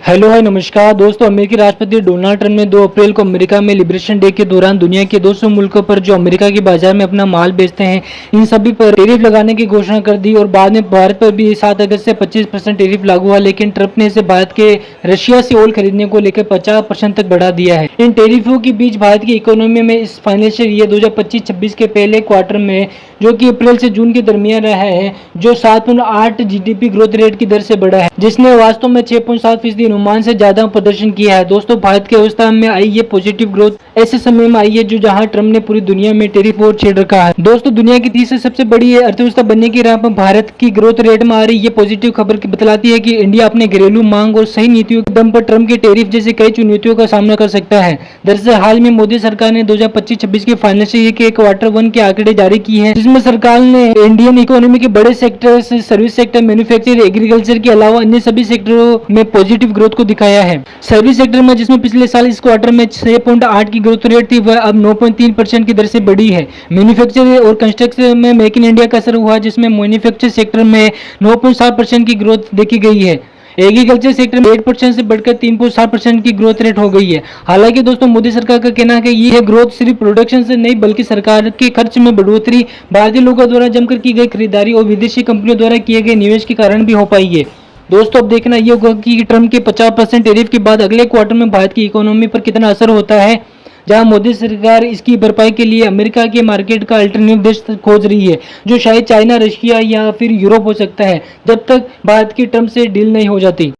Hello hi नमस्कार दोस्तों। अमेरिकी राष्ट्रपति डोनाल्ड ट्रंप ने 2 अप्रैल को अमेरिका में लिबरेशन डे के दौरान दुनिया के 200 मुल्कों पर जो अमेरिका के बाजार में अपना माल बेचते हैं इन सभी पर टैरिफ लगाने की घोषणा कर दी और बाद में भारत पर भी 7 अगस्त से 25% टैरिफ लागू हुआ। लेकिन ट्रंप ने इसे भारत के रशिया से ऑयल खरीदने को लेकर 50% तक बढ़ा दिया है। इन टैरिफों के बीच भारत की इकोनॉमी में इस फाइनेंशियल ईयर 2025-26 के पहले क्वार्टर में, जो कि अप्रैल से जून के दरमियान रहा है, जो 7.8 जीडीपी ग्रोथ रेट की दर से बढ़ा है, जिसने वास्तव में 6.7% अनुमान से ज्यादा प्रदर्शन किया है। दोस्तों, भारत के अवस्था में आई ये पॉजिटिव ग्रोथ ऐसे समय में आई है जो जहां ट्रंप ने पूरी दुनिया में टैरिफ और छेड़ रखा है। दोस्तों, दुनिया की तीसरी सबसे बड़ी अर्थव्यवस्था बनने की राह पर भारत की ग्रोथ रेट में आ रही ये पॉजिटिव खबर बतलाती है कि इंडिया अपने घरेलू मांग और सही नीतियों के दम पर ट्रंप के टैरिफ जैसे कई चुनौतियों का सामना कर सकता है। दरअसल हाल में मोदी सरकार ने 2025-26 के फाइनेंशियल ईयर के क्वार्टर 1 के आंकड़े जारी किए हैं, जिसमें सरकार ने इंडियन इकोनॉमी के बड़े sector, service sector, manufacturing, agriculture के अलावा अन्य सभी सेक्टरों में पॉजिटिव ग्रोथ को दिखाया है। सर्विस सेक्टर में, जिसमें पिछले साल इस क्वार्टर में 6.8 की ग्रोथ रेट थी, वह अब 9.3% की दर से बढ़ी है। मैन्युफैक्चरिंग और कंस्ट्रक्शन में मेक इन इंडिया का असर हुआ, जिसमें मैन्युफैक्चरिंग सेक्टर में 9.7% की ग्रोथ देखी गई है। एग्रीकल्चर सेक्टर में 8% से बढ़कर 3.7% की ग्रोथ रेट हो गई है। हालांकि दोस्तों, मोदी सरकार का कहना है कि यह ग्रोथ सिर्फ प्रोडक्शन से नहीं बल्कि सरकार के खर्च में बढ़ोतरी, भारतीय लोगों द्वारा जमकर की गई खरीदारी और विदेशी कंपनियों द्वारा किए गए निवेश के कारण भी हो पाई है। दोस्तों, अब देखना ये होगा कि ट्रंप के 50% टैरिफ के बाद अगले क्वार्टर में भारत की इकोनॉमी पर कितना असर होता है, जहां मोदी सरकार इसकी भरपाई के लिए अमेरिका के मार्केट का अल्टरनेटिव देश खोज रही है, जो शायद चाइना, रशिया या फिर यूरोप हो सकता है, जब तक भारत की ट्रंप से डील नहीं हो जाती।